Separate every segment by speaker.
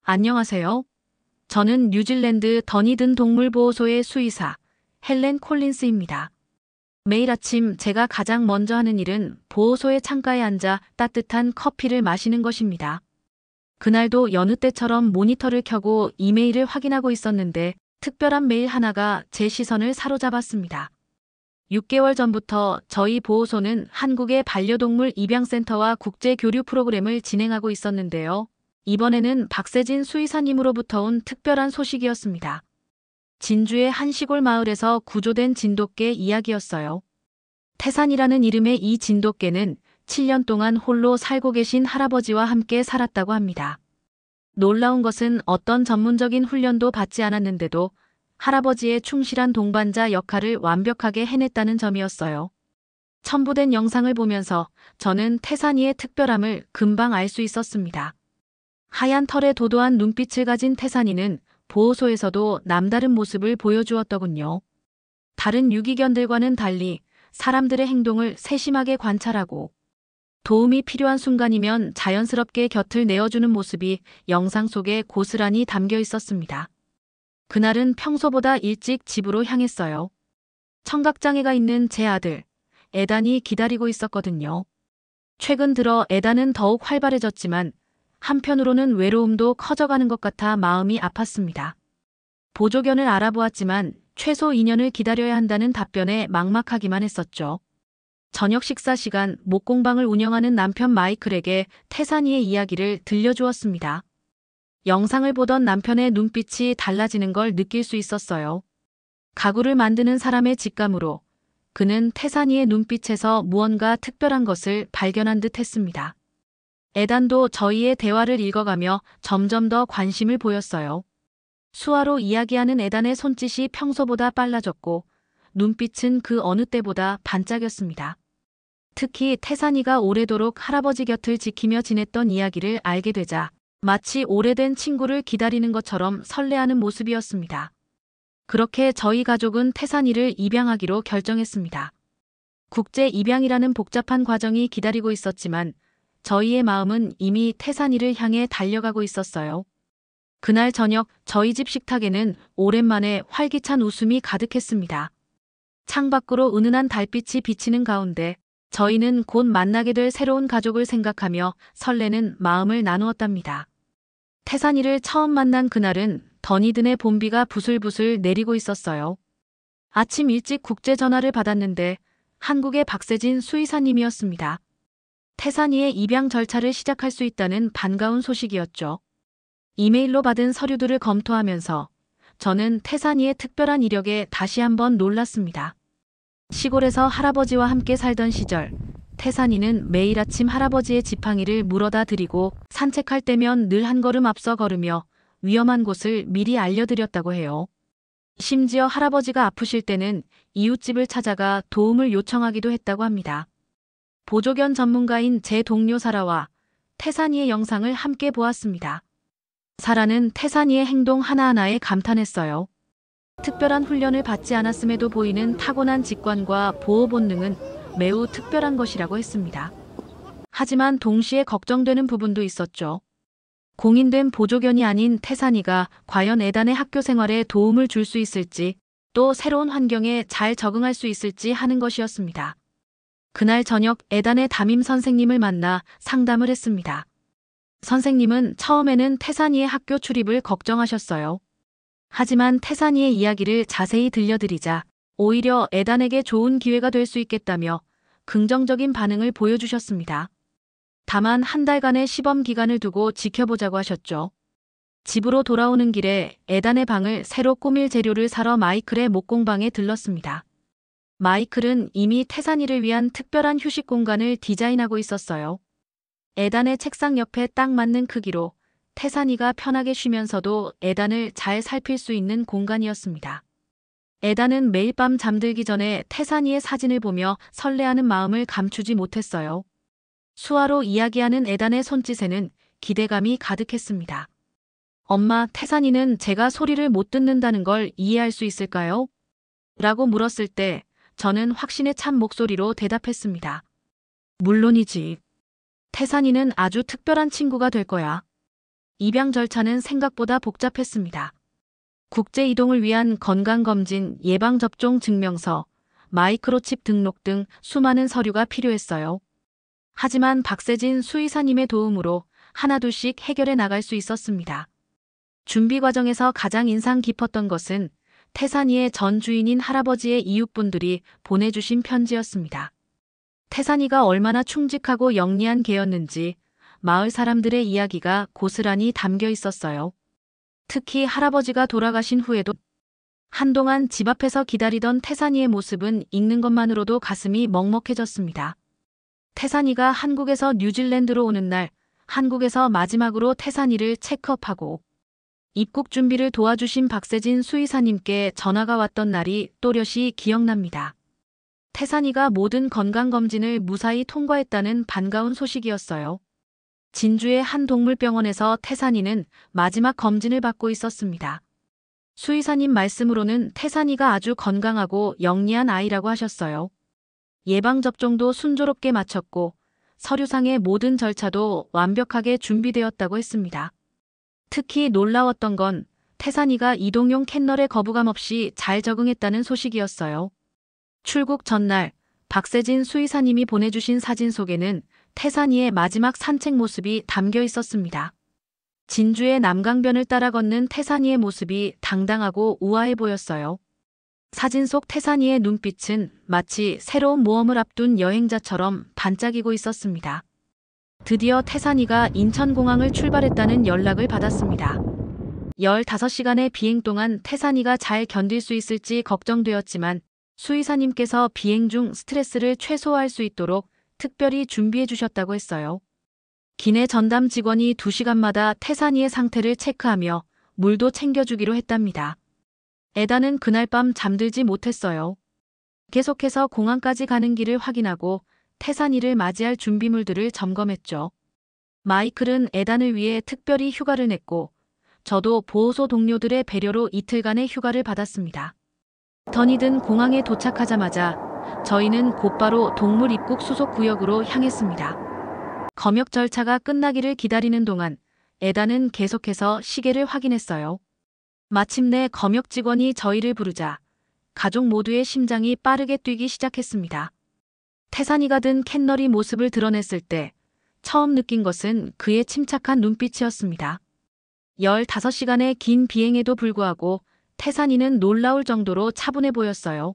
Speaker 1: 안녕하세요. 저는 뉴질랜드 더니든 동물보호소의 수의사 헬렌 콜린스입니다. 매일 아침 제가 가장 먼저 하는 일은 보호소의 창가에 앉아 따뜻한 커피를 마시는 것입니다. 그날도 여느 때처럼 모니터를 켜고 이메일을 확인하고 있었는데 특별한 메일 하나가 제 시선을 사로잡았습니다. 6개월 전부터 저희 보호소는 한국의 반려동물 입양센터와 국제교류 프로그램을 진행하고 있었는데요. 이번에는 박세진 수의사님으로부터 온 특별한 소식이었습니다. 진주의 한 시골 마을에서 구조된 진돗개 이야기였어요. 태산이라는 이름의 이 진돗개는 7년 동안 홀로 살고 계신 할아버지와 함께 살았다고 합니다. 놀라운 것은 어떤 전문적인 훈련도 받지 않았는데도 할아버지의 충실한 동반자 역할을 완벽하게 해냈다는 점이었어요. 첨부된 영상을 보면서 저는 태산이의 특별함을 금방 알 수 있었습니다. 하얀 털에 도도한 눈빛을 가진 태산이는 보호소에서도 남다른 모습을 보여주었더군요. 다른 유기견들과는 달리 사람들의 행동을 세심하게 관찰하고 도움이 필요한 순간이면 자연스럽게 곁을 내어주는 모습이 영상 속에 고스란히 담겨 있었습니다. 그날은 평소보다 일찍 집으로 향했어요. 청각장애가 있는 제 아들, 에단이 기다리고 있었거든요. 최근 들어 에단은 더욱 활발해졌지만 한편으로는 외로움도 커져가는 것 같아 마음이 아팠습니다. 보조견을 알아보았지만 최소 2년을 기다려야 한다는 답변에 막막하기만 했었죠. 저녁 식사 시간 목공방을 운영하는 남편 마이클에게 태산이의 이야기를 들려주었습니다. 영상을 보던 남편의 눈빛이 달라지는 걸 느낄 수 있었어요. 가구를 만드는 사람의 직감으로 그는 태산이의 눈빛에서 무언가 특별한 것을 발견한 듯 했습니다. 에단도 저희의 대화를 읽어가며 점점 더 관심을 보였어요. 수화로 이야기하는 에단의 손짓이 평소보다 빨라졌고 눈빛은 그 어느 때보다 반짝였습니다. 특히 태산이가 오래도록 할아버지 곁을 지키며 지냈던 이야기를 알게 되자 마치 오래된 친구를 기다리는 것처럼 설레하는 모습이었습니다. 그렇게 저희 가족은 태산이를 입양하기로 결정했습니다. 국제 입양이라는 복잡한 과정이 기다리고 있었지만 저희의 마음은 이미 태산이를 향해 달려가고 있었어요. 그날 저녁 저희 집 식탁에는 오랜만에 활기찬 웃음이 가득했습니다. 창밖으로 은은한 달빛이 비치는 가운데 저희는 곧 만나게 될 새로운 가족을 생각하며 설레는 마음을 나누었답니다. 태산이를 처음 만난 그날은 더니든의 봄비가 부슬부슬 내리고 있었어요. 아침 일찍 국제 전화를 받았는데 한국의 박세진 수의사님이었습니다. 태산이의 입양 절차를 시작할 수 있다는 반가운 소식이었죠. 이메일로 받은 서류들을 검토하면서 저는 태산이의 특별한 이력에 다시 한번 놀랐습니다. 시골에서 할아버지와 함께 살던 시절, 태산이는 매일 아침 할아버지의 지팡이를 물어다 드리고 산책할 때면 늘 한 걸음 앞서 걸으며 위험한 곳을 미리 알려드렸다고 해요. 심지어 할아버지가 아프실 때는 이웃집을 찾아가 도움을 요청하기도 했다고 합니다. 보조견 전문가인 제 동료 사라와 태산이의 영상을 함께 보았습니다. 사라는 태산이의 행동 하나하나에 감탄했어요. 특별한 훈련을 받지 않았음에도 보이는 타고난 직관과 보호 본능은 매우 특별한 것이라고 했습니다. 하지만 동시에 걱정되는 부분도 있었죠. 공인된 보조견이 아닌 태산이가 과연 에단의 학교 생활에 도움을 줄 수 있을지, 또 새로운 환경에 잘 적응할 수 있을지 하는 것이었습니다. 그날 저녁 에단의 담임 선생님을 만나 상담을 했습니다. 선생님은 처음에는 태산이의 학교 출입을 걱정하셨어요. 하지만 태산이의 이야기를 자세히 들려드리자 오히려 에단에게 좋은 기회가 될 수 있겠다며 긍정적인 반응을 보여주셨습니다. 다만 한 달간의 시범 기간을 두고 지켜보자고 하셨죠. 집으로 돌아오는 길에 에단의 방을 새로 꾸밀 재료를 사러 마이클의 목공방에 들렀습니다. 마이클은 이미 태산이를 위한 특별한 휴식 공간을 디자인하고 있었어요. 에단의 책상 옆에 딱 맞는 크기로 태산이가 편하게 쉬면서도 에단을 잘 살필 수 있는 공간이었습니다. 에단은 매일 밤 잠들기 전에 태산이의 사진을 보며 설레하는 마음을 감추지 못했어요. 수화로 이야기하는 에단의 손짓에는 기대감이 가득했습니다. 엄마, 태산이는 제가 소리를 못 듣는다는 걸 이해할 수 있을까요? 라고 물었을 때 저는 확신에 찬 목소리로 대답했습니다. 물론이지. 태산이는 아주 특별한 친구가 될 거야. 입양 절차는 생각보다 복잡했습니다. 국제 이동을 위한 건강검진, 예방접종 증명서, 마이크로칩 등록 등 수많은 서류가 필요했어요. 하지만 박세진 수의사님의 도움으로 하나둘씩 해결해 나갈 수 있었습니다. 준비 과정에서 가장 인상 깊었던 것은 태산이의 전 주인인 할아버지의 이웃분들이 보내주신 편지였습니다. 태산이가 얼마나 충직하고 영리한 개였는지 마을 사람들의 이야기가 고스란히 담겨 있었어요. 특히 할아버지가 돌아가신 후에도 한동안 집 앞에서 기다리던 태산이의 모습은 읽는 것만으로도 가슴이 먹먹해졌습니다. 태산이가 한국에서 뉴질랜드로 오는 날, 한국에서 마지막으로 태산이를 체크업하고 입국 준비를 도와주신 박세진 수의사님께 전화가 왔던 날이 또렷이 기억납니다. 태산이가 모든 건강검진을 무사히 통과했다는 반가운 소식이었어요. 진주의 한 동물병원에서 태산이는 마지막 검진을 받고 있었습니다. 수의사님 말씀으로는 태산이가 아주 건강하고 영리한 아이라고 하셨어요. 예방접종도 순조롭게 마쳤고 서류상의 모든 절차도 완벽하게 준비되었다고 했습니다. 특히 놀라웠던 건 태산이가 이동용 캔널에 거부감 없이 잘 적응했다는 소식이었어요. 출국 전날 박세진 수의사님이 보내주신 사진 속에는 태산이의 마지막 산책 모습이 담겨 있었습니다. 진주의 남강변을 따라 걷는 태산이의 모습이 당당하고 우아해 보였어요. 사진 속 태산이의 눈빛은 마치 새로운 모험을 앞둔 여행자처럼 반짝이고 있었습니다. 드디어 태산이가 인천공항을 출발했다는 연락을 받았습니다. 15시간의 비행 동안 태산이가 잘 견딜 수 있을지 걱정되었지만 수의사님께서 비행 중 스트레스를 최소화할 수 있도록 특별히 준비해 주셨다고 했어요. 기내 전담 직원이 2시간마다 태산이의 상태를 체크하며 물도 챙겨주기로 했답니다. 에다는 그날 밤 잠들지 못했어요. 계속해서 공항까지 가는 길을 확인하고 태산이를 맞이할 준비물들을 점검했죠. 마이클은 에단을 위해 특별히 휴가를 냈고 저도 보호소 동료들의 배려로 이틀간의 휴가를 받았습니다. 더니든 공항에 도착하자마자 저희는 곧바로 동물 입국 수속 구역으로 향했습니다. 검역 절차가 끝나기를 기다리는 동안 에단은 계속해서 시계를 확인했어요. 마침내 검역 직원이 저희를 부르자 가족 모두의 심장이 빠르게 뛰기 시작했습니다. 태산이가 든 캔널이 모습을 드러냈을 때 처음 느낀 것은 그의 침착한 눈빛이었습니다. 15시간의 긴 비행에도 불구하고 태산이는 놀라울 정도로 차분해 보였어요.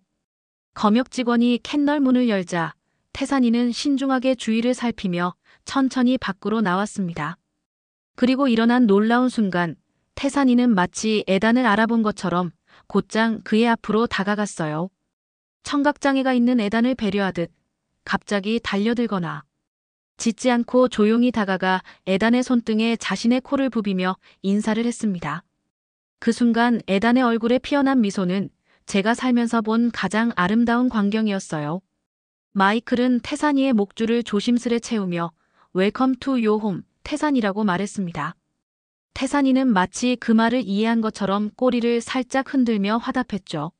Speaker 1: 검역 직원이 캔널 문을 열자 태산이는 신중하게 주위를 살피며 천천히 밖으로 나왔습니다. 그리고 일어난 놀라운 순간 태산이는 마치 에단을 알아본 것처럼 곧장 그의 앞으로 다가갔어요. 청각장애가 있는 에단을 배려하듯 갑자기 달려들거나 짖지 않고 조용히 다가가 에단의 손등에 자신의 코를 부비며 인사를 했습니다. 그 순간 에단의 얼굴에 피어난 미소는 제가 살면서 본 가장 아름다운 광경이었어요. 마이클은 태산이의 목줄을 조심스레 채우며 웰컴 투 요 홈 태산이라고 말했습니다. 태산이는 마치 그 말을 이해한 것처럼 꼬리를 살짝 흔들며 화답했죠.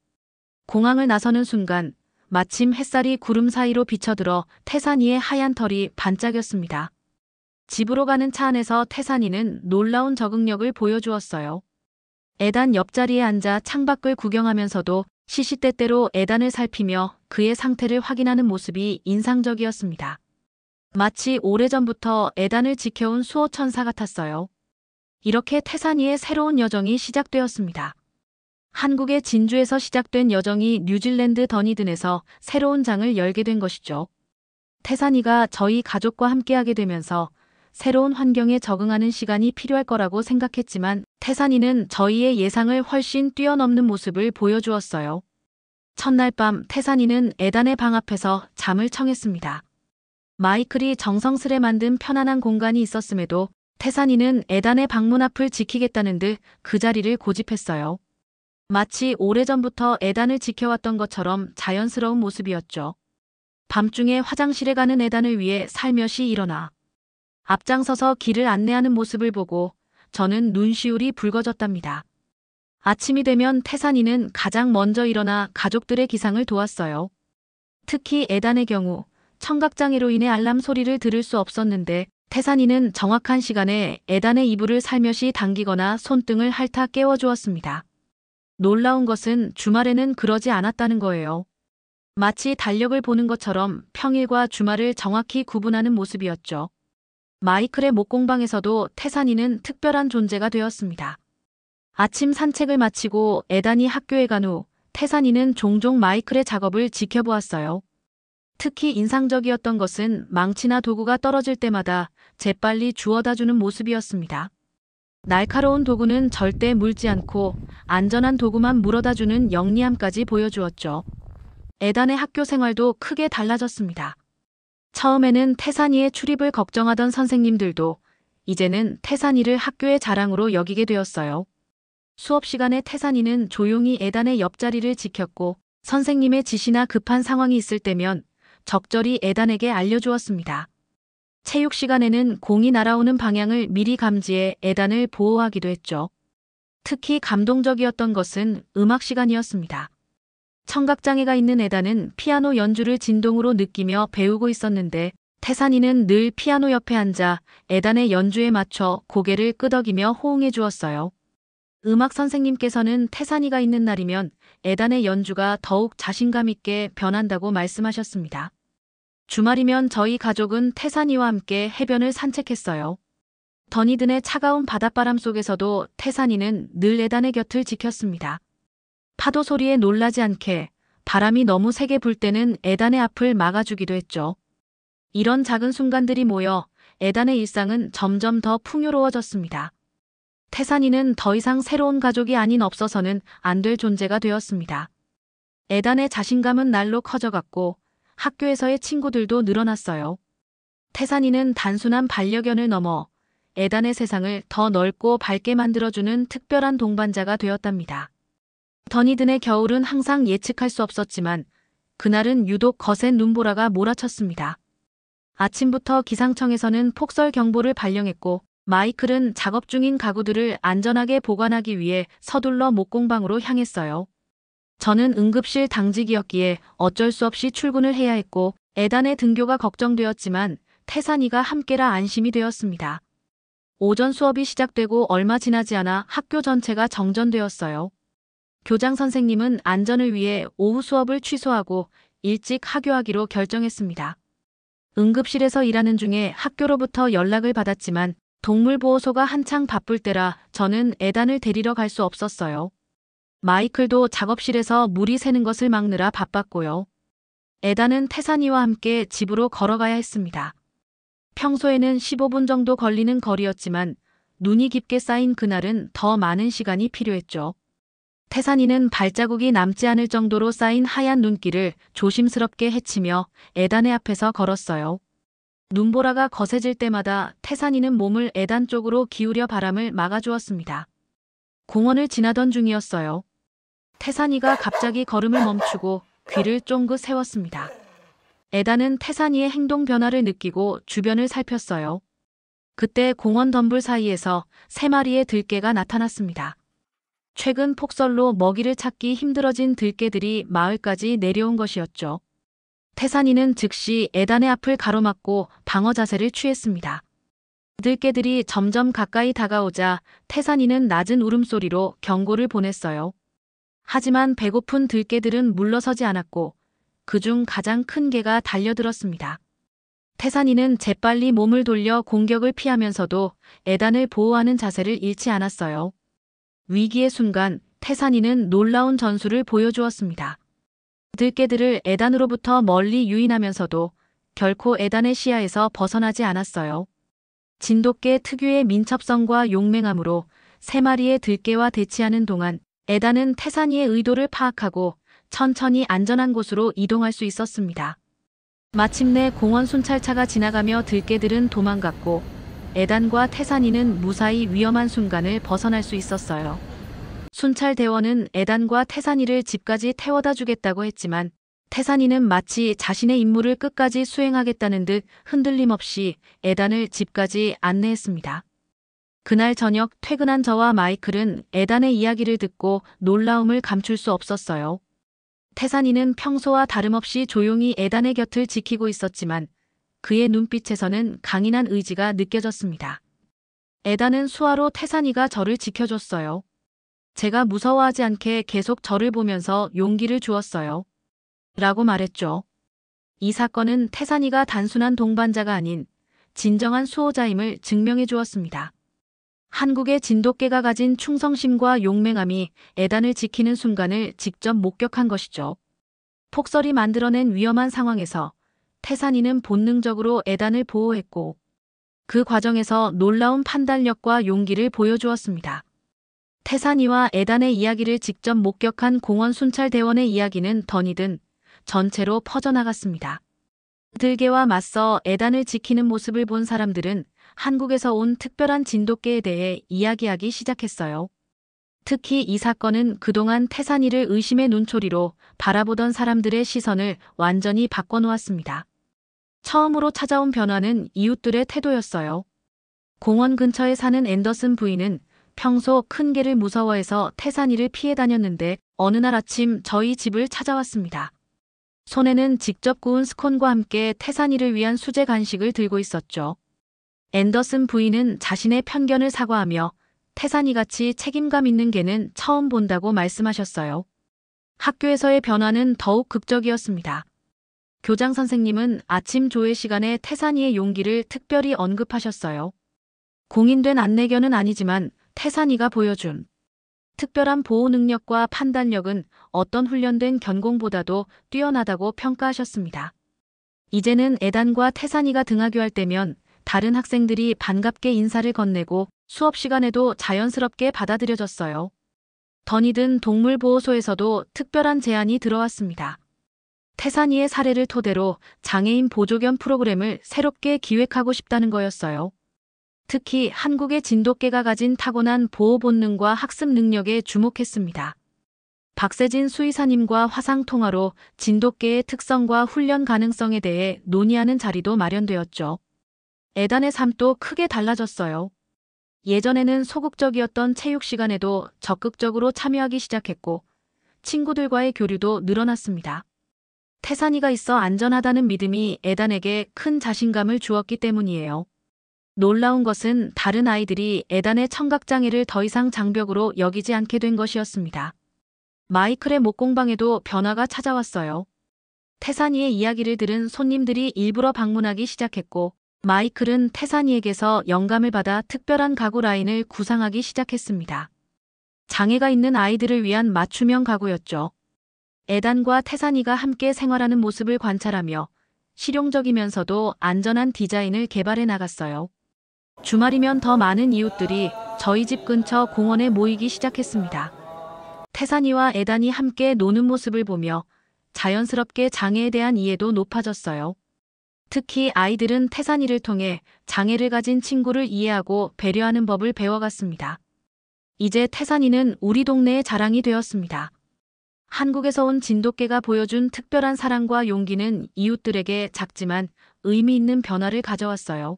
Speaker 1: 공항을 나서는 순간 마침 햇살이 구름 사이로 비쳐들어 태산이의 하얀 털이 반짝였습니다. 집으로 가는 차 안에서 태산이는 놀라운 적응력을 보여주었어요. 에단 옆자리에 앉아 창밖을 구경하면서도 시시때때로 에단을 살피며 그의 상태를 확인하는 모습이 인상적이었습니다. 마치 오래전부터 에단을 지켜온 수호천사 같았어요. 이렇게 태산이의 새로운 여정이 시작되었습니다. 한국의 진주에서 시작된 여정이 뉴질랜드 더니든에서 새로운 장을 열게 된 것이죠. 태산이가 저희 가족과 함께하게 되면서 새로운 환경에 적응하는 시간이 필요할 거라고 생각했지만 태산이는 저희의 예상을 훨씬 뛰어넘는 모습을 보여주었어요. 첫날 밤 태산이는 에단의 방 앞에서 잠을 청했습니다. 마이클이 정성스레 만든 편안한 공간이 있었음에도 태산이는 에단의 방문 앞을 지키겠다는 듯 그 자리를 고집했어요. 마치 오래전부터 에단을 지켜왔던 것처럼 자연스러운 모습이었죠. 밤중에 화장실에 가는 에단을 위해 살며시 일어나 앞장서서 길을 안내하는 모습을 보고 저는 눈시울이 붉어졌답니다. 아침이 되면 태산이는 가장 먼저 일어나 가족들의 기상을 도왔어요. 특히 에단의 경우 청각장애로 인해 알람 소리를 들을 수 없었는데 태산이는 정확한 시간에 에단의 이불을 살며시 당기거나 손등을 핥아 깨워주었습니다. 놀라운 것은 주말에는 그러지 않았다는 거예요. 마치 달력을 보는 것처럼 평일과 주말을 정확히 구분하는 모습이었죠. 마이클의 목공방에서도 태산이는 특별한 존재가 되었습니다. 아침 산책을 마치고 에단이 학교에 간 후 태산이는 종종 마이클의 작업을 지켜보았어요. 특히 인상적이었던 것은 망치나 도구가 떨어질 때마다 재빨리 주워다주는 모습이었습니다. 날카로운 도구는 절대 물지 않고 안전한 도구만 물어다주는 영리함까지 보여주었죠. 에단의 학교 생활도 크게 달라졌습니다. 처음에는 태산이의 출입을 걱정하던 선생님들도 이제는 태산이를 학교의 자랑으로 여기게 되었어요. 수업 시간에 태산이는 조용히 에단의 옆자리를 지켰고 선생님의 지시나 급한 상황이 있을 때면 적절히 에단에게 알려주었습니다. 체육 시간에는 공이 날아오는 방향을 미리 감지해 에단을 보호하기도 했죠. 특히 감동적이었던 것은 음악 시간이었습니다. 청각장애가 있는 에단은 피아노 연주를 진동으로 느끼며 배우고 있었는데 태산이는 늘 피아노 옆에 앉아 에단의 연주에 맞춰 고개를 끄덕이며 호응해 주었어요. 음악 선생님께서는 태산이가 있는 날이면 에단의 연주가 더욱 자신감 있게 변한다고 말씀하셨습니다. 주말이면 저희 가족은 태산이와 함께 해변을 산책했어요. 더니든의 차가운 바닷바람 속에서도 태산이는 늘 에단의 곁을 지켰습니다. 파도 소리에 놀라지 않게 바람이 너무 세게 불 때는 에단의 앞을 막아주기도 했죠. 이런 작은 순간들이 모여 에단의 일상은 점점 더 풍요로워졌습니다. 태산이는 더 이상 새로운 가족이 아닌 없어서는 안 될 존재가 되었습니다. 에단의 자신감은 날로 커져갔고 학교에서의 친구들도 늘어났어요. 태산이는 단순한 반려견을 넘어 에단의 세상을 더 넓고 밝게 만들어주는 특별한 동반자가 되었답니다. 더니든의 겨울은 항상 예측할 수 없었지만 그날은 유독 거센 눈보라가 몰아쳤습니다. 아침부터 기상청에서는 폭설 경보를 발령했고 마이클은 작업 중인 가구들을 안전하게 보관하기 위해 서둘러 목공방으로 향했어요. 저는 응급실 당직이었기에 어쩔 수 없이 출근을 해야 했고 에단의 등교가 걱정되었지만 태산이가 함께라 안심이 되었습니다. 오전 수업이 시작되고 얼마 지나지 않아 학교 전체가 정전되었어요. 교장 선생님은 안전을 위해 오후 수업을 취소하고 일찍 하교하기로 결정했습니다. 응급실에서 일하는 중에 학교로부터 연락을 받았지만 동물보호소가 한창 바쁠 때라 저는 에단을 데리러 갈 수 없었어요. 마이클도 작업실에서 물이 새는 것을 막느라 바빴고요. 에단은 태산이와 함께 집으로 걸어가야 했습니다. 평소에는 15분 정도 걸리는 거리였지만 눈이 깊게 쌓인 그날은 더 많은 시간이 필요했죠. 태산이는 발자국이 남지 않을 정도로 쌓인 하얀 눈길을 조심스럽게 헤치며 에단의 앞에서 걸었어요. 눈보라가 거세질 때마다 태산이는 몸을 에단 쪽으로 기울여 바람을 막아주었습니다. 공원을 지나던 중이었어요. 태산이가 갑자기 걸음을 멈추고 귀를 쫑긋 세웠습니다. 에단은 태산이의 행동 변화를 느끼고 주변을 살폈어요. 그때 공원 덤불 사이에서 3마리의 들개가 나타났습니다. 최근 폭설로 먹이를 찾기 힘들어진 들개들이 마을까지 내려온 것이었죠. 태산이는 즉시 에단의 앞을 가로막고 방어 자세를 취했습니다. 들개들이 점점 가까이 다가오자 태산이는 낮은 울음소리로 경고를 보냈어요. 하지만 배고픈 들개들은 물러서지 않았고 그중 가장 큰 개가 달려들었습니다. 태산이는 재빨리 몸을 돌려 공격을 피하면서도 에단을 보호하는 자세를 잃지 않았어요. 위기의 순간 태산이는 놀라운 전술을 보여주었습니다. 들개들을 에단으로부터 멀리 유인하면서도 결코 에단의 시야에서 벗어나지 않았어요. 진돗개 특유의 민첩성과 용맹함으로 3마리의 들개와 대치하는 동안 에단은 태산이의 의도를 파악하고 천천히 안전한 곳으로 이동할 수 있었습니다. 마침내 공원 순찰차가 지나가며 들개들은 도망갔고 에단과 태산이는 무사히 위험한 순간을 벗어날 수 있었어요. 순찰 대원은 에단과 태산이를 집까지 태워다 주겠다고 했지만 태산이는 마치 자신의 임무를 끝까지 수행하겠다는 듯 흔들림 없이 에단을 집까지 안내했습니다. 그날 저녁 퇴근한 저와 마이클은 에단의 이야기를 듣고 놀라움을 감출 수 없었어요. 태산이는 평소와 다름없이 조용히 에단의 곁을 지키고 있었지만 그의 눈빛에서는 강인한 의지가 느껴졌습니다. 에단은 수화로 태산이가 저를 지켜줬어요. 제가 무서워하지 않게 계속 저를 보면서 용기를 주었어요. 라고 말했죠. 이 사건은 태산이가 단순한 동반자가 아닌 진정한 수호자임을 증명해 주었습니다. 한국의 진돗개가 가진 충성심과 용맹함이 에단을 지키는 순간을 직접 목격한 것이죠. 폭설이 만들어낸 위험한 상황에서 태산이는 본능적으로 에단을 보호했고 그 과정에서 놀라운 판단력과 용기를 보여주었습니다. 태산이와 에단의 이야기를 직접 목격한 공원 순찰대원의 이야기는 더니든 전체로 퍼져나갔습니다. 들개와 맞서 에단을 지키는 모습을 본 사람들은 한국에서 온 특별한 진돗개에 대해 이야기하기 시작했어요. 특히 이 사건은 그동안 태산이를 의심의 눈초리로 바라보던 사람들의 시선을 완전히 바꿔놓았습니다. 처음으로 찾아온 변화는 이웃들의 태도였어요. 공원 근처에 사는 앤더슨 부인은 평소 큰 개를 무서워해서 태산이를 피해 다녔는데 어느 날 아침 저희 집을 찾아왔습니다. 손에는 직접 구운 스콘과 함께 태산이를 위한 수제 간식을 들고 있었죠. 앤더슨 부인은 자신의 편견을 사과하며 태산이같이 책임감 있는 개는 처음 본다고 말씀하셨어요. 학교에서의 변화는 더욱 극적이었습니다. 교장 선생님은 아침 조회 시간에 태산이의 용기를 특별히 언급하셨어요. 공인된 안내견은 아니지만 태산이가 보여준 특별한 보호 능력과 판단력은 어떤 훈련된 견공보다도 뛰어나다고 평가하셨습니다. 이제는 에단과 태산이가 등하교할 때면 다른 학생들이 반갑게 인사를 건네고 수업 시간에도 자연스럽게 받아들여졌어요. 더니든 동물보호소에서도 특별한 제안이 들어왔습니다. 태산이의 사례를 토대로 장애인 보조견 프로그램을 새롭게 기획하고 싶다는 거였어요. 특히 한국의 진돗개가 가진 타고난 보호 본능과 학습 능력에 주목했습니다. 박세진 수의사님과 화상 통화로 진돗개의 특성과 훈련 가능성에 대해 논의하는 자리도 마련되었죠. 에단의 삶도 크게 달라졌어요. 예전에는 소극적이었던 체육 시간에도 적극적으로 참여하기 시작했고 친구들과의 교류도 늘어났습니다. 태산이가 있어 안전하다는 믿음이 에단에게 큰 자신감을 주었기 때문이에요. 놀라운 것은 다른 아이들이 에단의 청각장애를 더 이상 장벽으로 여기지 않게 된 것이었습니다. 마이클의 목공방에도 변화가 찾아왔어요. 태산이의 이야기를 들은 손님들이 일부러 방문하기 시작했고 마이클은 태산이에게서 영감을 받아 특별한 가구 라인을 구상하기 시작했습니다. 장애가 있는 아이들을 위한 맞춤형 가구였죠. 에단과 태산이가 함께 생활하는 모습을 관찰하며 실용적이면서도 안전한 디자인을 개발해 나갔어요. 주말이면 더 많은 이웃들이 저희 집 근처 공원에 모이기 시작했습니다. 태산이와 에단이 함께 노는 모습을 보며 자연스럽게 장애에 대한 이해도 높아졌어요. 특히 아이들은 태산이를 통해 장애를 가진 친구를 이해하고 배려하는 법을 배워갔습니다. 이제 태산이는 우리 동네의 자랑이 되었습니다. 한국에서 온 진돗개가 보여준 특별한 사랑과 용기는 이웃들에게 작지만 의미 있는 변화를 가져왔어요.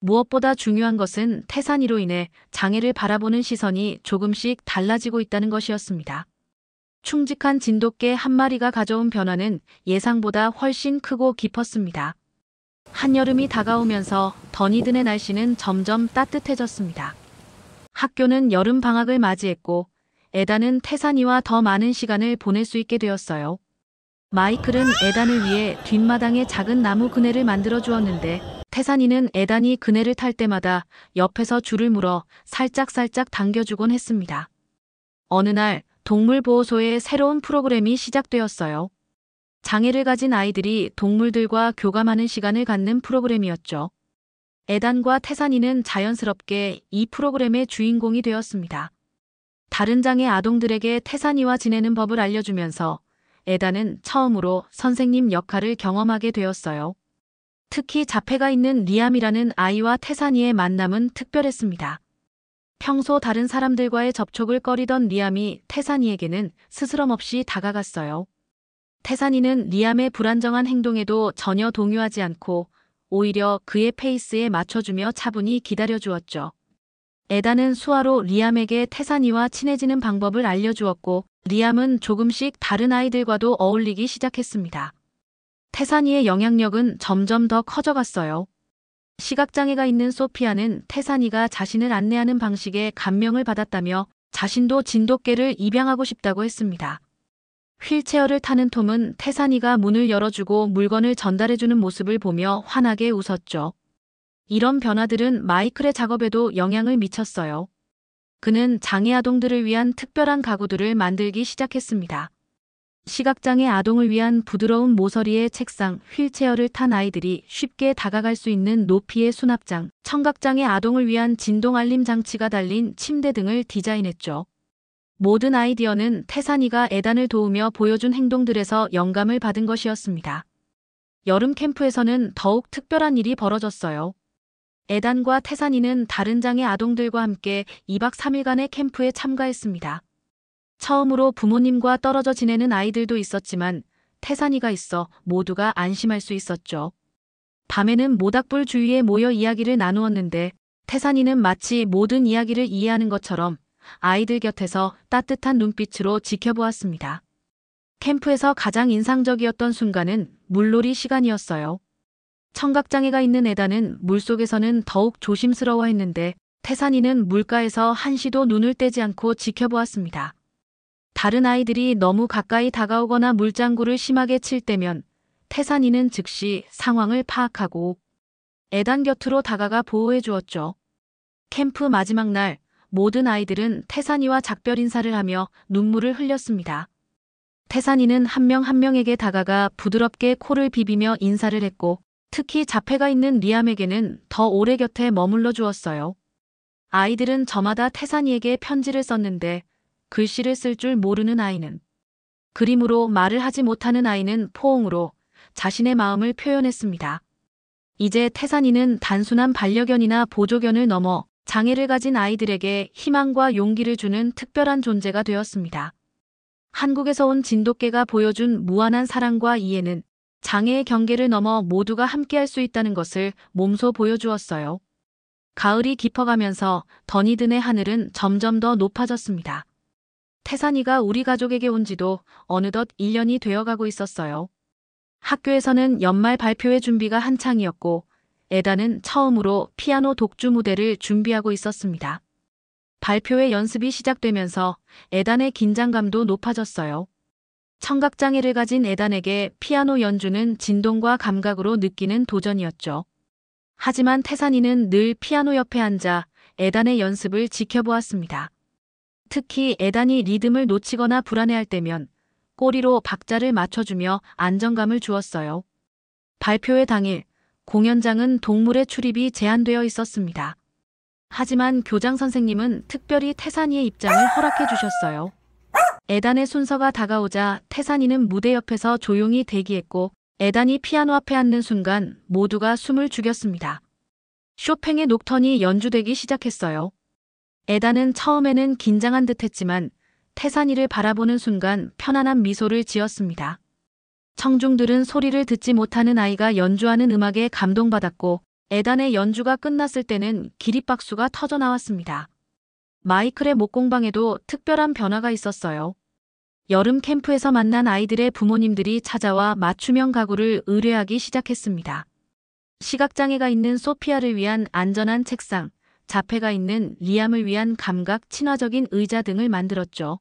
Speaker 1: 무엇보다 중요한 것은 태산이로 인해 장애를 바라보는 시선이 조금씩 달라지고 있다는 것이었습니다. 충직한 진돗개 한 마리가 가져온 변화는 예상보다 훨씬 크고 깊었습니다. 한여름이 다가오면서 더니든의 날씨는 점점 따뜻해졌습니다. 학교는 여름 방학을 맞이했고 에단은 태산이와 더 많은 시간을 보낼 수 있게 되었어요. 마이클은 에단을 위해 뒷마당에 작은 나무 그네를 만들어 주었는데 태산이는 에단이 그네를 탈 때마다 옆에서 줄을 물어 살짝살짝 당겨주곤 했습니다. 어느 날 동물보호소에 새로운 프로그램이 시작되었어요. 장애를 가진 아이들이 동물들과 교감하는 시간을 갖는 프로그램이었죠. 에단과 태산이는 자연스럽게 이 프로그램의 주인공이 되었습니다. 다른 장애 아동들에게 태산이와 지내는 법을 알려주면서 에단은 처음으로 선생님 역할을 경험하게 되었어요. 특히 자폐가 있는 리암이라는 아이와 태산이의 만남은 특별했습니다. 평소 다른 사람들과의 접촉을 꺼리던 리암이 태산이에게는 스스럼 없이 다가갔어요. 태산이는 리암의 불안정한 행동에도 전혀 동요하지 않고 오히려 그의 페이스에 맞춰주며 차분히 기다려주었죠. 에단은 수화로 리암에게 태산이와 친해지는 방법을 알려주었고 리암은 조금씩 다른 아이들과도 어울리기 시작했습니다. 태산이의 영향력은 점점 더 커져갔어요. 시각장애가 있는 소피아는 태산이가 자신을 안내하는 방식에 감명을 받았다며 자신도 진돗개를 입양하고 싶다고 했습니다. 휠체어를 타는 톰은 태산이가 문을 열어주고 물건을 전달해주는 모습을 보며 환하게 웃었죠. 이런 변화들은 마이클의 작업에도 영향을 미쳤어요. 그는 장애 아동들을 위한 특별한 가구들을 만들기 시작했습니다. 시각장애 아동을 위한 부드러운 모서리의 책상, 휠체어를 탄 아이들이 쉽게 다가갈 수 있는 높이의 수납장, 청각장애 아동을 위한 진동 알림 장치가 달린 침대 등을 디자인했죠. 모든 아이디어는 태산이가 에단을 도우며 보여준 행동들에서 영감을 받은 것이었습니다. 여름 캠프에서는 더욱 특별한 일이 벌어졌어요. 에단과 태산이는 다른 장애 아동들과 함께 2박 3일간의 캠프에 참가했습니다. 처음으로 부모님과 떨어져 지내는 아이들도 있었지만 태산이가 있어 모두가 안심할 수 있었죠. 밤에는 모닥불 주위에 모여 이야기를 나누었는데 태산이는 마치 모든 이야기를 이해하는 것처럼 아이들 곁에서 따뜻한 눈빛으로 지켜보았습니다. 캠프에서 가장 인상적이었던 순간은 물놀이 시간이었어요. 청각장애가 있는 에단은 물속에서는 더욱 조심스러워했는데 태산이는 물가에서 한시도 눈을 떼지 않고 지켜보았습니다. 다른 아이들이 너무 가까이 다가오거나 물장구를 심하게 칠 때면 태산이는 즉시 상황을 파악하고 에단 곁으로 다가가 보호해 주었죠. 캠프 마지막 날 모든 아이들은 태산이와 작별 인사를 하며 눈물을 흘렸습니다. 태산이는 한 명 한 명에게 다가가 부드럽게 코를 비비며 인사를 했고 특히 자폐가 있는 리암에게는 더 오래 곁에 머물러 주었어요. 아이들은 저마다 태산이에게 편지를 썼는데 글씨를 쓸 줄 모르는 아이는 그림으로, 말을 하지 못하는 아이는 포옹으로 자신의 마음을 표현했습니다. 이제 태산이는 단순한 반려견이나 보조견을 넘어 장애를 가진 아이들에게 희망과 용기를 주는 특별한 존재가 되었습니다. 한국에서 온 진돗개가 보여준 무한한 사랑과 이해는 장애의 경계를 넘어 모두가 함께할 수 있다는 것을 몸소 보여주었어요. 가을이 깊어가면서 더니든의 하늘은 점점 더 높아졌습니다. 태산이가 우리 가족에게 온 지도 어느덧 1년이 되어가고 있었어요. 학교에서는 연말 발표회 준비가 한창이었고 에단은 처음으로 피아노 독주 무대를 준비하고 있었습니다. 발표회 연습이 시작되면서 에단의 긴장감도 높아졌어요. 청각장애를 가진 에단에게 피아노 연주는 진동과 감각으로 느끼는 도전이었죠. 하지만 태산이는 늘 피아노 옆에 앉아 에단의 연습을 지켜보았습니다. 특히 에단이 리듬을 놓치거나 불안해할 때면 꼬리로 박자를 맞춰주며 안정감을 주었어요. 발표회 당일 공연장은 동물의 출입이 제한되어 있었습니다. 하지만 교장 선생님은 특별히 태산이의 입장을 허락해 주셨어요. 에단의 순서가 다가오자 태산이는 무대 옆에서 조용히 대기했고 에단이 피아노 앞에 앉는 순간 모두가 숨을 죽였습니다. 쇼팽의 녹턴이 연주되기 시작했어요. 에단은 처음에는 긴장한 듯했지만 태산이를 바라보는 순간 편안한 미소를 지었습니다. 청중들은 소리를 듣지 못하는 아이가 연주하는 음악에 감동받았고 에단의 연주가 끝났을 때는 기립박수가 터져나왔습니다. 마이클의 목공방에도 특별한 변화가 있었어요. 여름 캠프에서 만난 아이들의 부모님들이 찾아와 맞춤형 가구를 의뢰하기 시작했습니다. 시각장애가 있는 소피아를 위한 안전한 책상, 자폐가 있는 리암을 위한 감각 친화적인 의자 등을 만들었죠.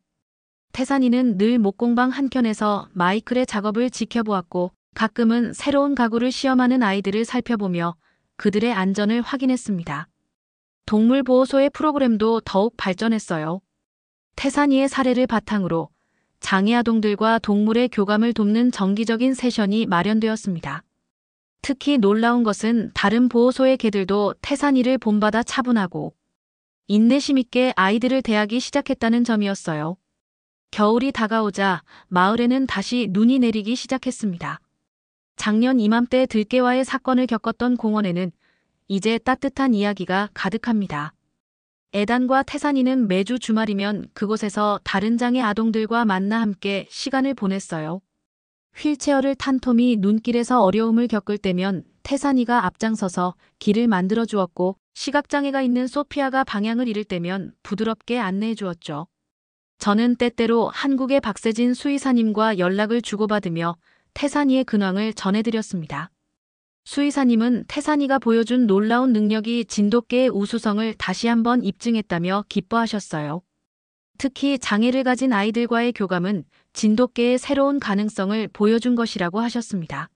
Speaker 1: 태산이는 늘 목공방 한켠에서 마이클의 작업을 지켜보았고 가끔은 새로운 가구를 시험하는 아이들을 살펴보며 그들의 안전을 확인했습니다. 동물보호소의 프로그램도 더욱 발전했어요. 태산이의 사례를 바탕으로 장애 아동들과 동물의 교감을 돕는 정기적인 세션이 마련되었습니다. 특히 놀라운 것은 다른 보호소의 개들도 태산이를 본받아 차분하고 인내심 있게 아이들을 대하기 시작했다는 점이었어요. 겨울이 다가오자 마을에는 다시 눈이 내리기 시작했습니다. 작년 이맘때 들깨와의 사건을 겪었던 공원에는 이제 따뜻한 이야기가 가득합니다. 에단과 태산이는 매주 주말이면 그곳에서 다른 장애 아동들과 만나 함께 시간을 보냈어요. 휠체어를 탄 톰이 눈길에서 어려움을 겪을 때면 태산이가 앞장서서 길을 만들어 주었고 시각장애가 있는 소피아가 방향을 잃을 때면 부드럽게 안내해 주었죠. 저는 때때로 한국의 박세진 수의사님과 연락을 주고받으며 태산이의 근황을 전해드렸습니다. 수의사님은 태산이가 보여준 놀라운 능력이 진돗개의 우수성을 다시 한번 입증했다며 기뻐하셨어요. 특히 장애를 가진 아이들과의 교감은 진돗개의 새로운 가능성을 보여준 것이라고 하셨습니다.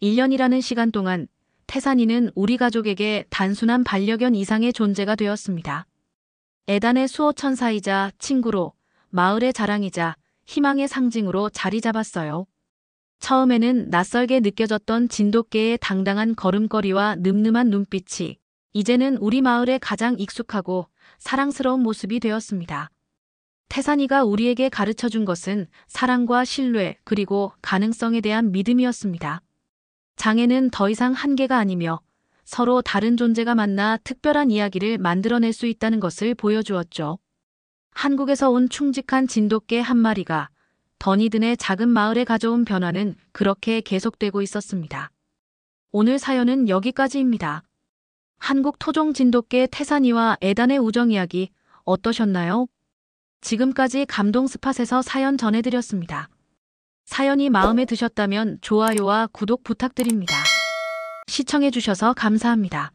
Speaker 1: 1년이라는 시간 동안 태산이는 우리 가족에게 단순한 반려견 이상의 존재가 되었습니다. 애단의 수호천사이자 친구로, 마을의 자랑이자 희망의 상징으로 자리 잡았어요. 처음에는 낯설게 느껴졌던 진돗개의 당당한 걸음걸이와 늠름한 눈빛이 이제는 우리 마을에 가장 익숙하고 사랑스러운 모습이 되었습니다. 태산이가 우리에게 가르쳐준 것은 사랑과 신뢰 그리고 가능성에 대한 믿음이었습니다. 장애는 더 이상 한계가 아니며 서로 다른 존재가 만나 특별한 이야기를 만들어낼 수 있다는 것을 보여주었죠. 한국에서 온 충직한 진돗개 한 마리가 더니든의 작은 마을에 가져온 변화는 그렇게 계속되고 있었습니다. 오늘 사연은 여기까지입니다. 한국 토종 진돗개 태산이와 애단의 우정 이야기 어떠셨나요? 지금까지 감동 스팟에서 사연 전해드렸습니다. 사연이 마음에 드셨다면 좋아요와 구독 부탁드립니다. 시청해주셔서 감사합니다.